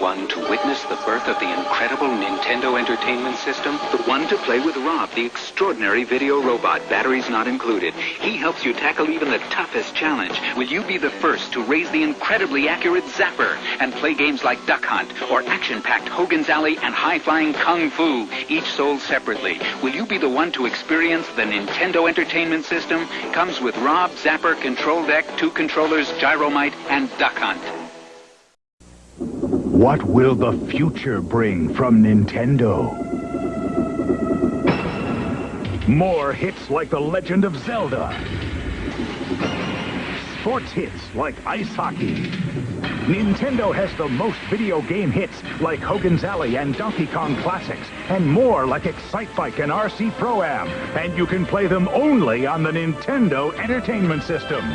one to witness the birth of the incredible Nintendo Entertainment System? The one to play with Rob, the extraordinary video robot, batteries not included. He helps you tackle even the toughest challenge. Will you be the first to raise the incredibly accurate Zapper and play games like Duck Hunt or action-packed Hogan's Alley and high-flying Kung Fu, each sold separately? Will you be the one to experience the Nintendo Entertainment System? Comes with Rob, Zapper, Control Deck, 2 controllers, Gyromite, and Duck Hunt. What will the future bring from Nintendo? More hits like The Legend of Zelda. Sports hits like ice hockey. Nintendo has the most video game hits like Hogan's Alley and Donkey Kong Classics, and more like Excite Bike and RC Pro-Am. And you can play them only on the Nintendo Entertainment System.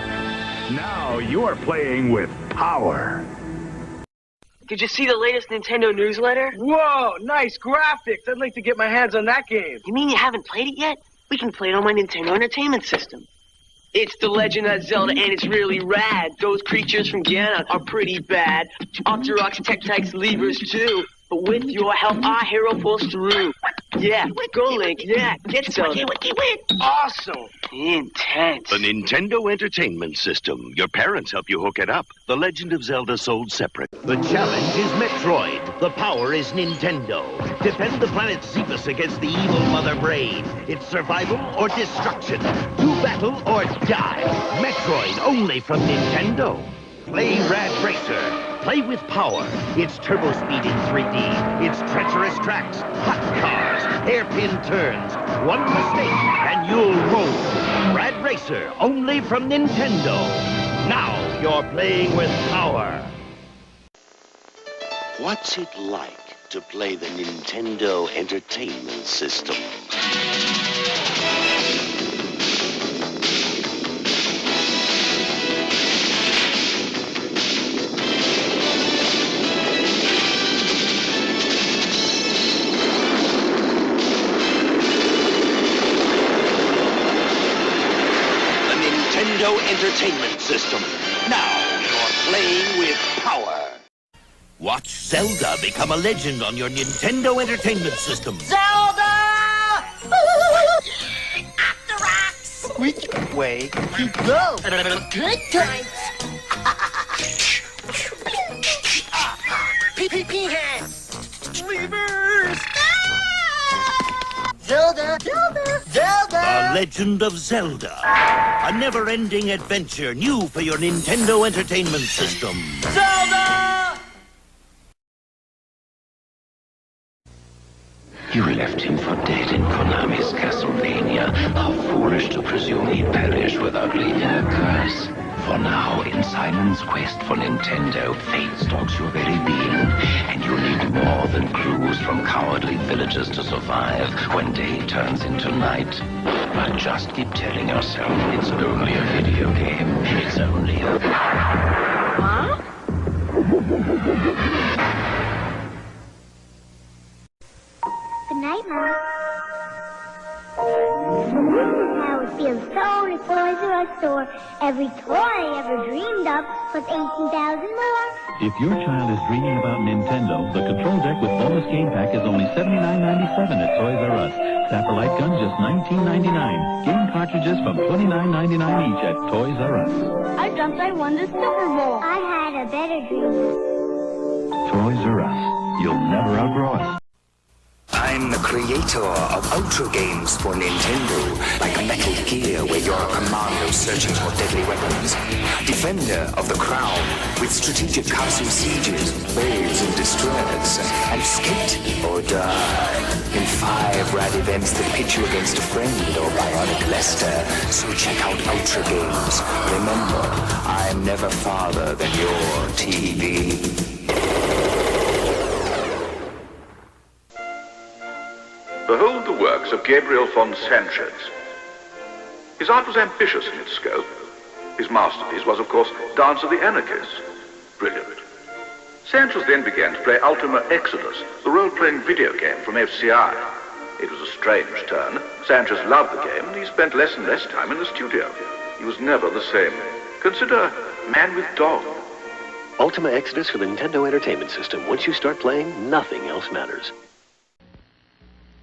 Now you're playing with power. Did you see the latest Nintendo newsletter? Whoa, nice graphics. I'd like to get my hands on that game. You mean you haven't played it yet? We can play it on my Nintendo Entertainment System. It's The Legend of Zelda, and it's really rad. Those creatures from Ganon are pretty bad. Octoroks, Tektites, Levers, too. But with your help, our hero pulls through. Yeah, go Link, yeah, get Zelda. Awesome. Intense. The Nintendo Entertainment System. Your parents help you hook it up. The Legend of Zelda sold separate. The challenge is Metroid. The power is Nintendo. Defend the planet Xephus against the evil Mother Brain. It's survival or destruction. Do battle or die. Metroid only from Nintendo. Play Rad Racer. Play with power. It's turbo speed in 3D. It's treacherous tracks, hot cars, hairpin turns. One mistake and you'll roll. Rad Racer, only from Nintendo. Now you're playing with power. What's it like to play the Nintendo Entertainment System? Nintendo Entertainment System. Now you're playing with power. Watch Zelda become a legend on your Nintendo Entertainment System. Zelda! Octoroks! Which way to go? Good times. Peanuts! Levers! Zelda! Zelda! Zelda! The Legend of Zelda. A never-ending adventure new for your Nintendo Entertainment System. Zelda! You left him for dead in Konami's Castlevania. How foolish to presume he'd perish without leaving a curse. For now, in Simon's quest for Nintendo, fate stalks your very being, and you need more than clues from cowardly villagers to survive when day turns into night. But just keep telling yourself it's only a video game. It's only a... Huh? Good night, Mom. How it feels so to Toys R Us store. Every toy I ever dreamed of plus 18,000 more. If your child is dreaming about Nintendo, the Control Deck with bonus game pack is only $79.97 at Toys R Us. Zapper light gun just $19.99. Game cartridges from $29.99 each at Toys R Us. I dreamt I won the Super Bowl. I had a better dream. Toys R Us. You'll never outgrow us. I'm the creator of Ultra Games for Nintendo, like Metal Gear where you're a commando searching for deadly weapons. Defender of the crown with strategic castle sieges, babes in distress, and skate or die in 5 rad events that pit you against a friend or bionic Lester. So check out Ultra Games. Remember, I'm never farther than your TV. Behold the works of Gabriel von Sanchez. His art was ambitious in its scope. His masterpiece was, of course, Dance of the Anarchists. Brilliant. Sanchez then began to play Ultima Exodus, the role-playing video game from FCI. It was a strange turn. Sanchez loved the game, and he spent less and less time in the studio. He was never the same. Consider Man with Dog. Ultima Exodus for the Nintendo Entertainment System. Once you start playing, nothing else matters.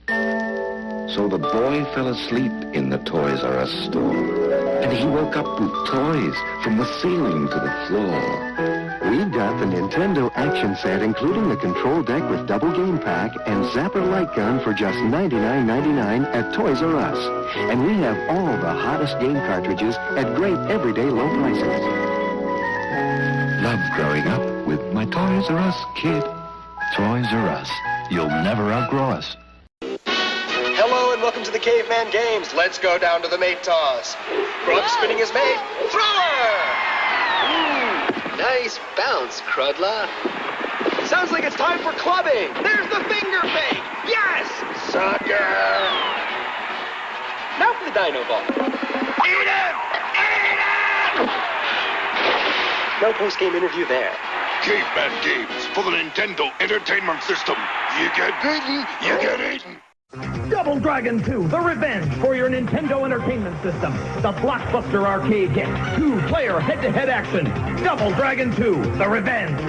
So the boy fell asleep in the Toys R Us store. And he woke up with toys from the ceiling to the floor. We got the Nintendo action set, including the control deck with double game pack and Zapper light gun for just $99.99 at Toys R Us. And we have all the hottest game cartridges at great everyday low prices. Love growing up with my Toys R Us kid. Toys R Us. You'll never outgrow us. Hello and welcome to the Caveman Games. Let's go down to the mate toss. Grub spinning his mate. Thrower! Nice bounce, Crudla. Sounds like it's time for clubbing. There's the finger fake. Yes! Sucker! Now for the dino ball. Eat him! Eat him! No post-game interview there. Caveman Games for the Nintendo Entertainment System. You get beaten, you get eaten. Double Dragon 2, The Revenge for your Nintendo Entertainment System. The blockbuster arcade hit. 2-player head-to-head action. Double Dragon 2, The Revenge.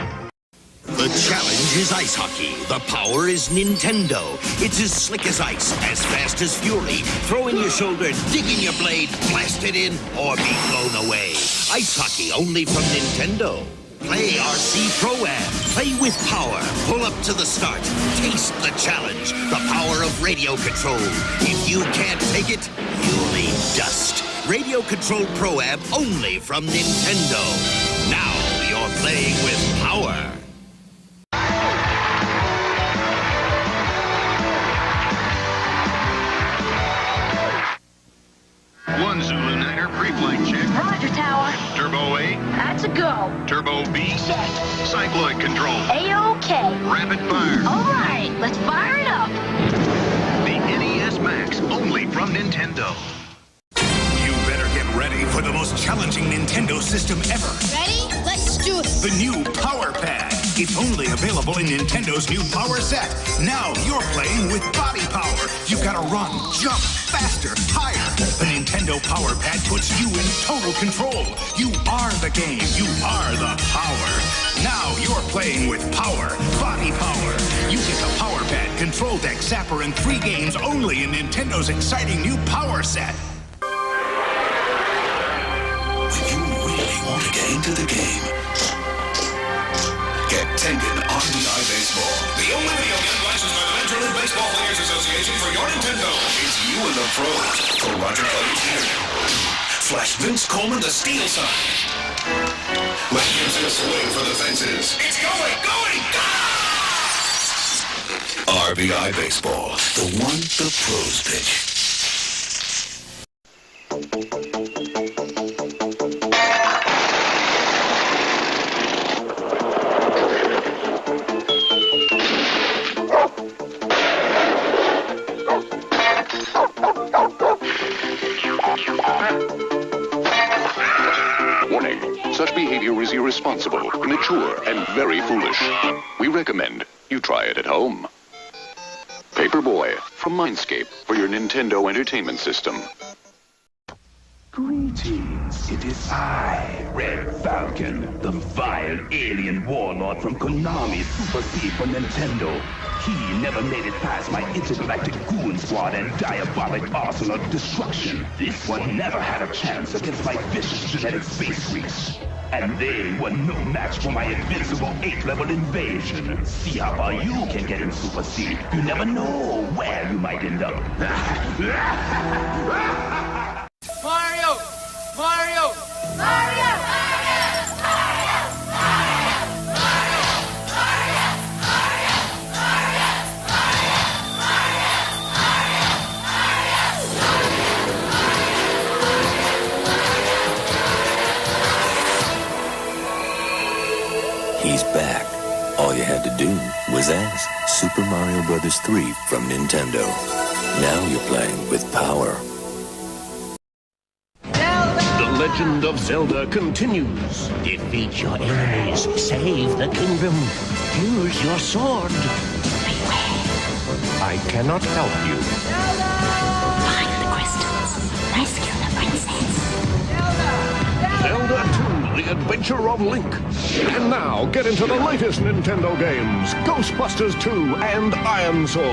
The challenge is ice hockey. The power is Nintendo. It's as slick as ice, as fast as fury. Throw in your shoulder, dig in your blade, blast it in, or be blown away. Ice hockey only from Nintendo. Play RC Pro-Am. Play with power. Pull up to the start. Taste the challenge. The power of radio control. If you can't take it, you'll eat dust. Radio Control Pro-Am only from Nintendo. Now you're playing with power. One Zulu Niner pre-flight check. Roger, Tower. Turbo A. That's a go. Turbo B. Set. Cycloid control. A-OK. Rapid fire. All right, let's fire it up. The NES Max, only from Nintendo. You better get ready for the most challenging Nintendo system ever. Ready? Let's do it. The new Power Pad. It's only available in Nintendo's new Power Set. Now you're playing with body power. You've got to run, jump, faster, higher. The Nintendo Power Pad puts you in total control. You are the game. You are the power. Now you're playing with power, body power. You get the Power Pad, control deck, zapper, and 3 games only in Nintendo's exciting new Power Set. When you really want to get into the game, get Tengen RBI Baseball. The only video game licensed by the Major League Baseball Players Association for your Nintendo. It's you and the pros for Roger Clemens here. Flash Vince Coleman the steal sign. Let Gibson swing for the fences. It's going, go! RBI Baseball, the one the pros pitch. Warning, such behavior is irresponsible, immature, and very foolish. We recommend you try it at home. Paperboy from Mindscape for your Nintendo Entertainment System. Greetings, it is I, Red Falcon, the vile alien warlord from Konami Super C for Nintendo. He never made it past my intergalactic goon squad and diabolic arsenal of destruction. This one never had a chance against my vicious genetic space freaks. And they were no match for my invincible 8th-level invasion. See how far you can get in Super C. You never know where you might end up. Mario! Mario! Mario! He's back. All you had to do was ask. Super Mario Bros. 3 from Nintendo. Now you're playing with power. The Legend of Zelda continues. Defeat your enemies. Save the kingdom. Use your sword. Beware. I cannot help you. Find the crystals. Rescue the princess. Zelda 2, The Adventure of Link. And now, get into the latest Nintendo games, Ghostbusters 2 and Iron Sword.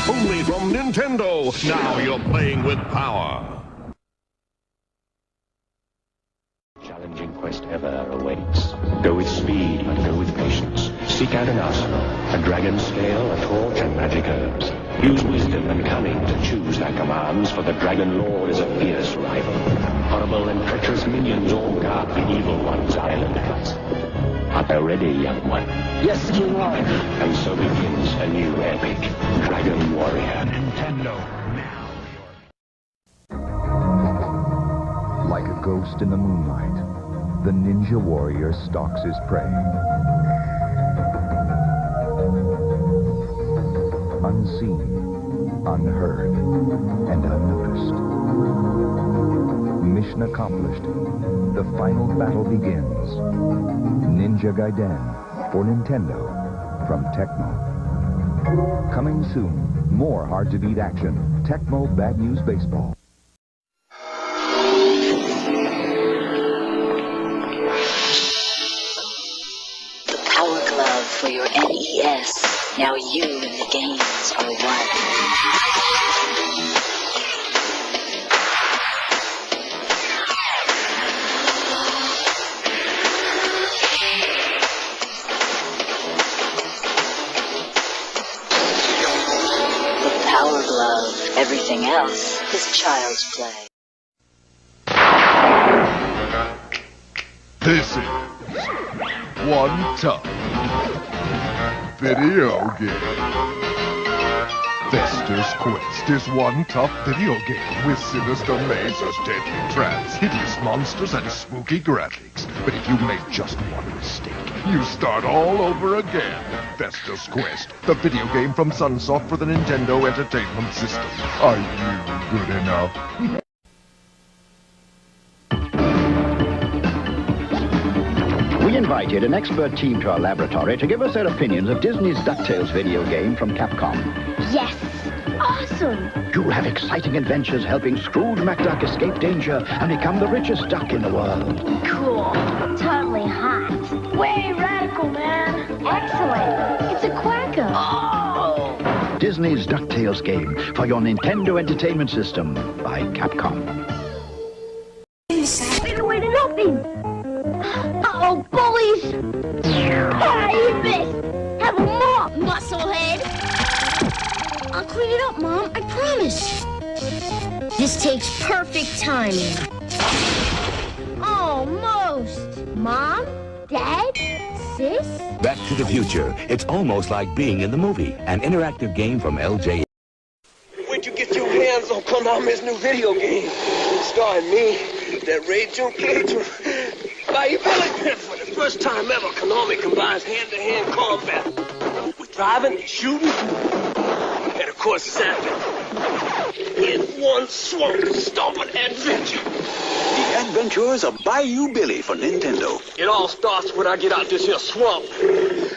Only from Nintendo, now you're playing with power. Challenging quest ever awaits. Go with speed, but go with patience. Seek out an arsenal, a dragon scale, a torch, and magic herbs. Use wisdom and cunning to choose thy commands, for the Dragon Lord is a fierce rival. Horrible and treacherous minions all guard the evil one's island huts. Art thou ready, young one? Yes, King Lord. And so begins a new epic, Dragon Warrior. Nintendo, now. Like a ghost in the moonlight, the Ninja Warrior stalks his prey. Unseen, unheard, and unnoticed. Mission accomplished. The final battle begins. Ninja Gaiden for Nintendo from Tecmo. Coming soon, more hard-to-beat action. Tecmo Bad News Baseball. The Power Glove for your NES. Now you and the games are one. The Power Glove. Everything else is child's play. This is one tough video game. Fester's Quest is one tough video game with sinister mazes, deadly traps, hideous monsters, and spooky graphics. But if you make just one mistake, you start all over again. Fester's Quest, the video game from Sunsoft for the Nintendo Entertainment System. Are you good enough? We invited an expert team to our laboratory to give us their opinions of Disney's DuckTales video game from Capcom. Yes! Awesome! You'll have exciting adventures helping Scrooge McDuck escape danger and become the richest duck in the world. Cool. Totally hot. Way radical, man. Excellent. It's a quacker. Oh! Disney's DuckTales game for your Nintendo Entertainment System by Capcom. Been way to nothing! Uh-oh, bullies! Ah, you missed! Have a mop, musclehead! I'll clean it up, Mom, I promise. This takes perfect timing. Almost. Mom? Dad? Sis? Back to the Future. It's almost like being in the movie. An interactive game from LJ. Where'd you get your hands on Konami's new video game? Starring me, that Ray June Cage. By Billy, for the first time ever, Konami combines hand-to-hand combat with driving and shooting, and of course zapping. In one swamp, stomping adventure. The Adventures of Bayou Billy for Nintendo. It all starts when I get out this here swamp.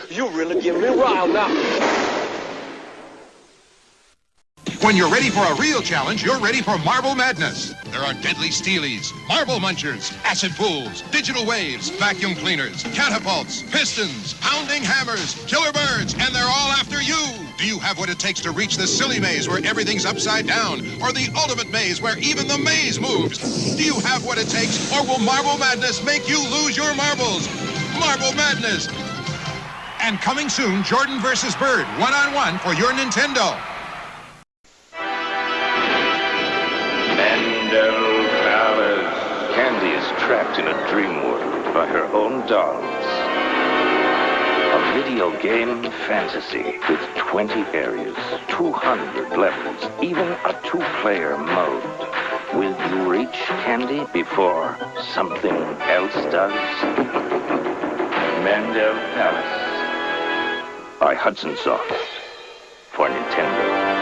You really get me riled now. When you're ready for a real challenge, you're ready for Marble Madness. There are deadly steelies, marble munchers, acid pools, digital waves, vacuum cleaners, catapults, pistons, pounding hammers, killer birds, and they're all after you. Do you have what it takes to reach the silly maze where everything's upside down, or the ultimate maze where even the maze moves? Do you have what it takes, or will Marble Madness make you lose your marbles? Marble Madness. And coming soon, Jordan versus Bird, one-on-one for your Nintendo. Candy is trapped in a dream world by her own dolls. A video game fantasy with 20 areas, 200 levels, even a two-player mode. Will you reach Candy before something else does? Mandel Palace by Hudson Soft for Nintendo.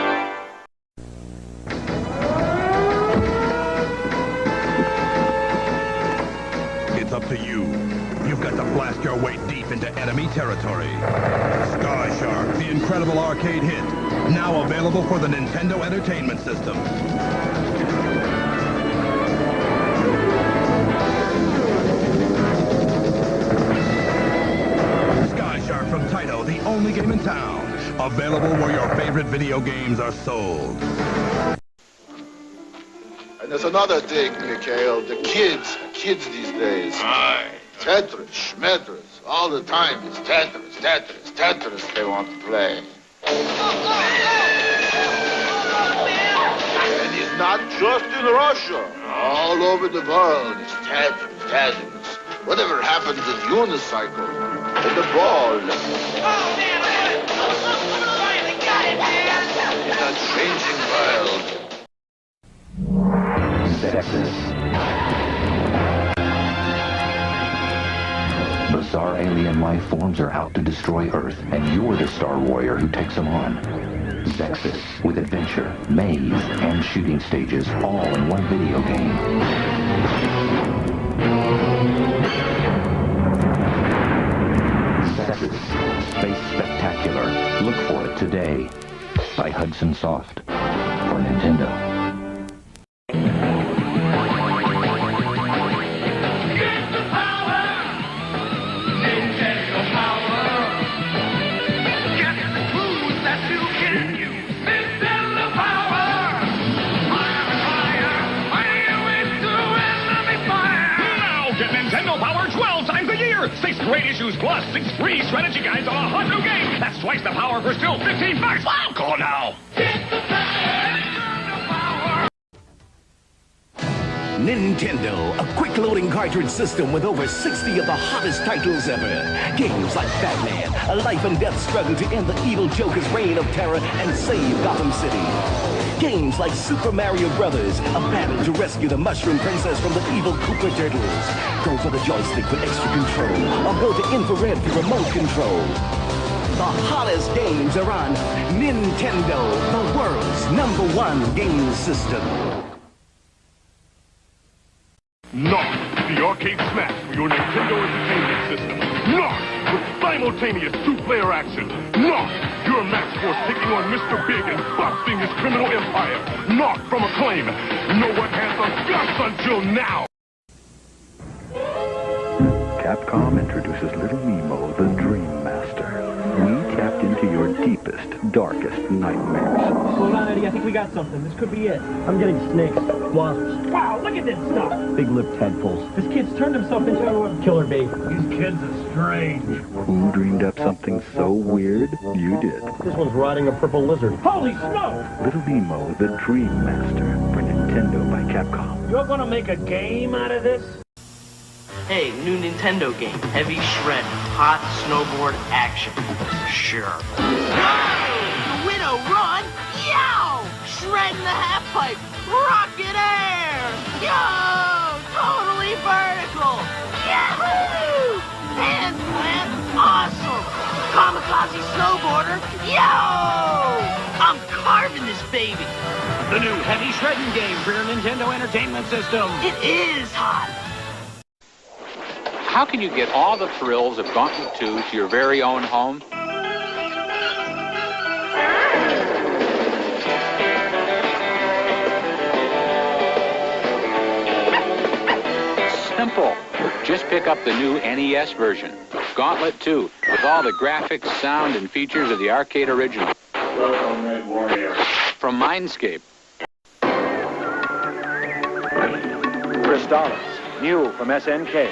It's up to you. You've got to blast your way deep into enemy territory. Sky Shark, the incredible arcade hit. Now available for the Nintendo Entertainment System. Available where your favorite video games are sold. And there's another thing, Mikhail. The kids these days. Aye. Tetris, schmetris. All the time it's Tetris they want to play. And it's not just in Russia. All over the world it's Tetris. Whatever happened to the unicycle and the ball? In a changing world. Sexist. Bizarre alien life forms are out to destroy Earth, and you're the Star Warrior who takes them on. Zexus, with adventure, maze, and shooting stages, all in one video game. Zexus, Space Spectacular. Look for it today. By Hudson Soft. For Nintendo. Great issues plus 6 free strategy guides on a hot new game. That's twice the power for still $15. Wow, call now. Nintendo, a quick-loading cartridge system with over 60 of the hottest titles ever. Games like Batman, a life-and-death struggle to end the evil Joker's reign of terror and save Gotham City. Games like Super Mario Brothers, a battle to rescue the Mushroom Princess from the evil Koopa Turtles. Go for the joystick for extra control, or go to infrared for remote control. The hottest games are on Nintendo, the world's #1 game system. Knock, the arcade smash for your Nintendo Entertainment System. Knock, with simultaneous 2-player action. Knock, your match force taking on Mr. Big and busting his criminal empire. Knock from Acclaim. No one has the guts until now. Capcom introduces Little Nemo, the Dream Master. We tapped into your deepest, darkest nightmares. Slow down, Eddie. I think we got something. This could be it. I'm getting snakes, wasps. Wow, look at this stuff. Big-lipped tadpoles. This kid's turned himself into a killer bee. These kids are strange. Who dreamed up something so weird? You did. This one's riding a purple lizard. Holy smoke! Little Nemo, the Dream Master for Nintendo by Capcom. You're gonna make a game out of this? Hey, new Nintendo game, Heavy Shred, hot snowboard action. Sure. The widow run! Yow! Shred in the half-pipe! Rocket air! Yo! Totally vertical! Yahoo! Hand plant! Awesome! Kamikaze snowboarder! Yo! I'm carving this baby! The new Heavy Shredding game for your Nintendo Entertainment System. It is hot! How can you get all the thrills of Gauntlet 2 to your very own home? Simple. Just pick up the new NES version, Gauntlet 2, with all the graphics, sound, and features of the arcade original. Welcome, Red Warrior. From Mindscape. Crystallis, new from SNK.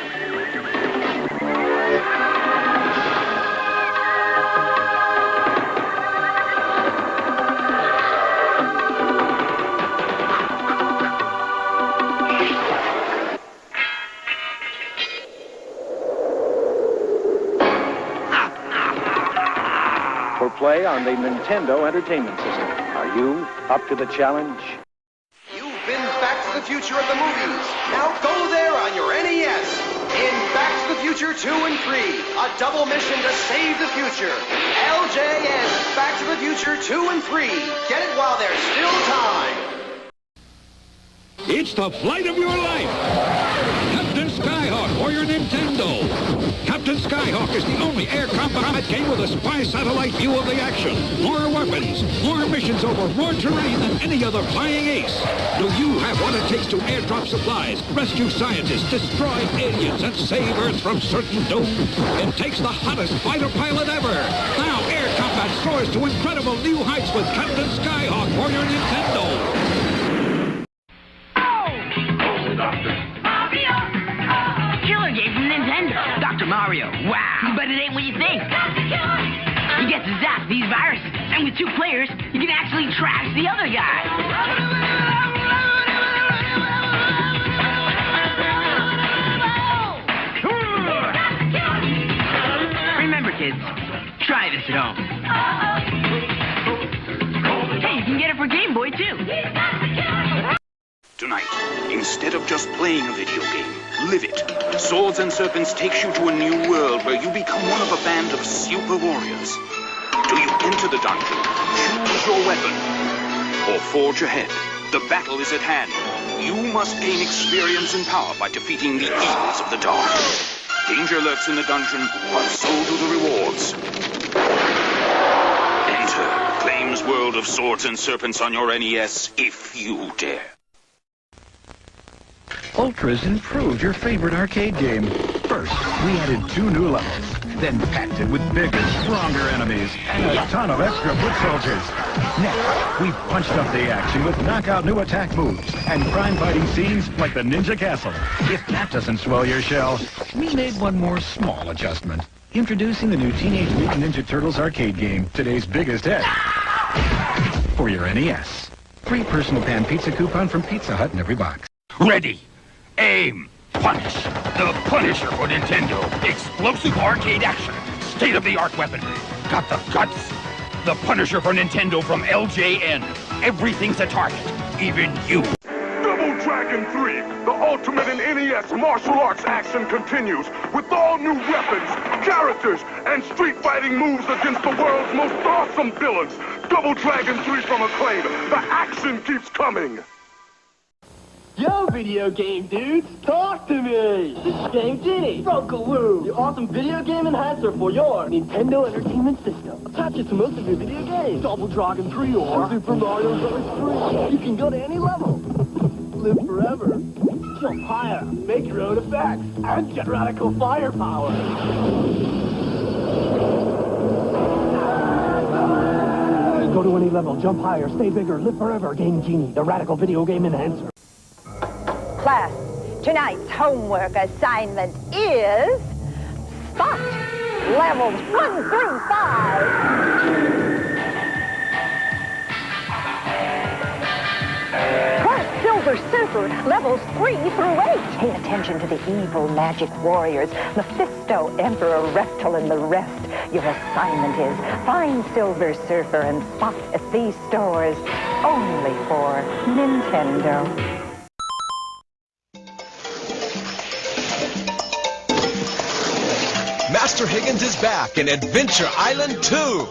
For play on the Nintendo Entertainment System. Are you up to the challenge? You've been Back to the Future at the movies. Now go there on your NES. In Back to the Future 2 and 3, a double mission to save the future. LJN, Back to the Future 2 and 3. Get it while there's still time. It's the flight of your life. Captain Skyhawk for your Nintendo. Captain Skyhawk is the only air combat game with a spy satellite view of the action. More weapons, more missions over more terrain than any other flying ace. Do you have what it takes to airdrop supplies, rescue scientists, destroy aliens, and save Earth from certain doom? It takes the hottest fighter pilot ever. Now air combat soars to incredible new heights with Captain Skyhawk for your Nintendo. Killer game from Nintendo. Dr. Mario. Wow. But it ain't what you think. You get to zap these viruses, and with 2 players, you can actually trash the other guy. Remember, kids, try this at home. Hey, you can get it for Game Boy, too. Tonight, instead of just playing a video game, live it. Swords and Serpents takes you to a new world where you become one of a band of super warriors. Do you enter the dungeon, choose your weapon, or forge ahead? The battle is at hand. You must gain experience and power by defeating the evils of the dark. Danger lurks in the dungeon, but so do the rewards. Enter Acclaim's world of Swords and Serpents on your NES, if you dare. Ultra's improved your favorite arcade game. First, we added 2 new levels, then packed it with bigger, stronger enemies, and a ton of extra foot soldiers. Next, we punched up the action with knockout new attack moves and crime-fighting scenes like the Ninja Castle. If that doesn't swell your shell, we made one more small adjustment. Introducing the new Teenage Mutant Ninja Turtles arcade game, today's biggest hit. For your NES. Free personal pan pizza coupon from Pizza Hut in every box. Ready. Aim. Punish. The Punisher for Nintendo. Explosive arcade action. State-of-the-art weaponry. Got the guts? The Punisher for Nintendo from LJN. Everything's a target. Even you. Double Dragon 3, the ultimate in NES martial arts action continues with all new weapons, characters, and street fighting moves against the world's most awesome villains. Double Dragon 3 from Acclaim. The action keeps coming. Yo, video game dudes, talk to me! This is Game Genie, Rokaloo, the awesome video game enhancer for your Nintendo Entertainment System. Attach it to most of your video games. Double Dragon 3 or Super Mario Bros. 3. You can go to any level. Live forever. Jump higher. Make your own effects. And get radical firepower. Go to any level, jump higher, stay bigger, live forever. Game Genie, the radical video game enhancer. Class, tonight's homework assignment is spot levels 1 through 5. Class Silver Surfer levels 3 through 8. Pay attention to the evil magic warriors, Mephisto, Emperor Reptile, and the rest. Your assignment is find Silver Surfer and spot at these stores only for Nintendo. Master Higgins is back in Adventure Island 2.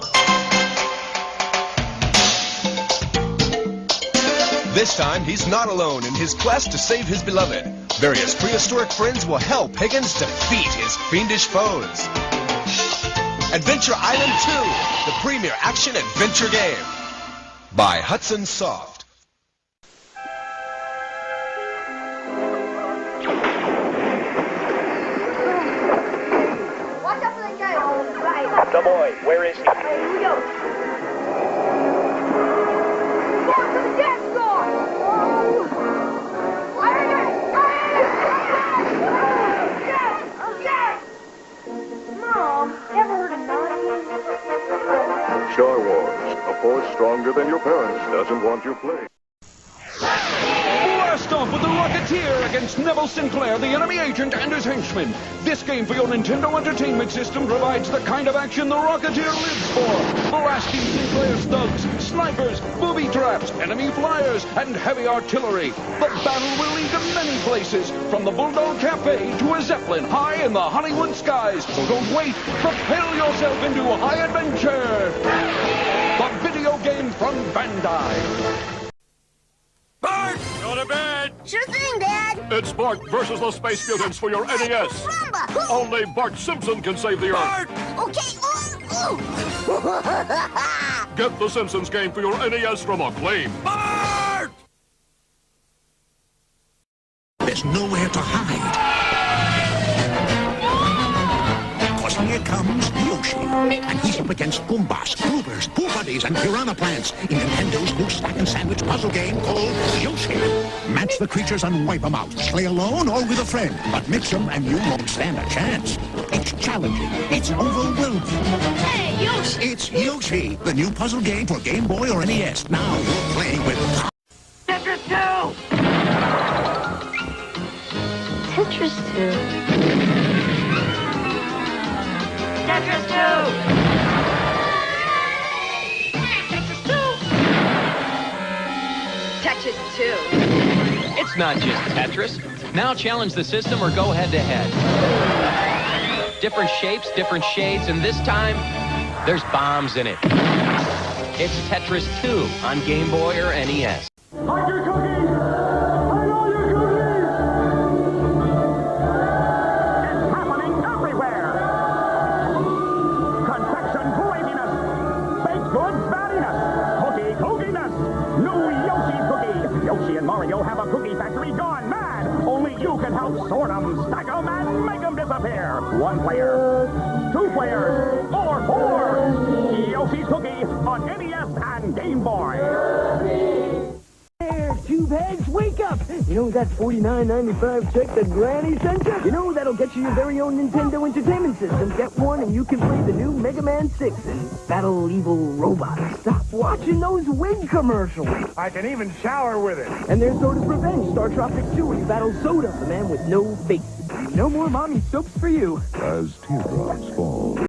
This time, he's not alone in his quest to save his beloved. Various prehistoric friends will help Higgins defeat his fiendish foes. Adventure Island 2, the premier action-adventure game. By Hudson Soft. The boy, where is he? Here we go. Mark to the death star! Mom, ever heard of naughty? Star Wars, a force stronger than your parents doesn't want you playing. Blast off with the Rocketeer against Neville Sinclair, the enemy agent, and his henchmen. This game for your Nintendo Entertainment System provides the kind of action the Rocketeer lives for. Blasting Sinclair's thugs, snipers, booby traps, enemy flyers, and heavy artillery. The battle will lead to many places, from the Bulldog Cafe to a Zeppelin high in the Hollywood skies. So don't wait. Propel yourself into high adventure. The video game from Bandai. Bart! Go to bed! Sure thing, Dad. It's Bart versus the Space Mutants for your NES. Rumba! Only Bart Simpson can save the Earth. Okay, Get the Simpsons game for your NES from Acclaim. Bart! There's nowhere to hide. 'Cause here comes Yoshi. And he's up against Goombas, Groovers, Pooh Buddies, and Piranha Plants in Nintendo's new stack and sandwich puzzle game called Yoshi. Match the creatures and wipe them out. Play alone or with a friend, but mix them and you won't stand a chance. It's challenging. It's overwhelming. Hey, Yoshi! It's Yoshi, the new puzzle game for Game Boy or NES. Now you're playing with Tetris 2! Tetris 2. Tetris 2! Tetris 2. It's not just Tetris. Now challenge the system or go head-to-head. Different shapes, different shades, and this time, there's bombs in it. It's Tetris 2 on Game Boy or NES. Like your cookies! I know your cookies! It's happening everywhere! Confection craziness! Baked goods fattiness! Cookie cookiness! New Yoshi cookie! Yoshi and Mario have a cookie factory gone mad! Only you can help sort them, stack them, and make them disappear! One player, two players, or four! Yoshi's Cookie on NES and Game Boy! There, Tubeheads, wake up! You know that $49.95 check that Granny sent you? You know that'll get you your very own Nintendo Entertainment System. Get one and you can play the new Mega Man 6 and battle evil robots. Stop watching those wig commercials. I can even shower with it. And there's Soda's Revenge, Star Tropic 2, where you battle Soda, the man with no face. No more mommy soaps for you. As teardrops fall.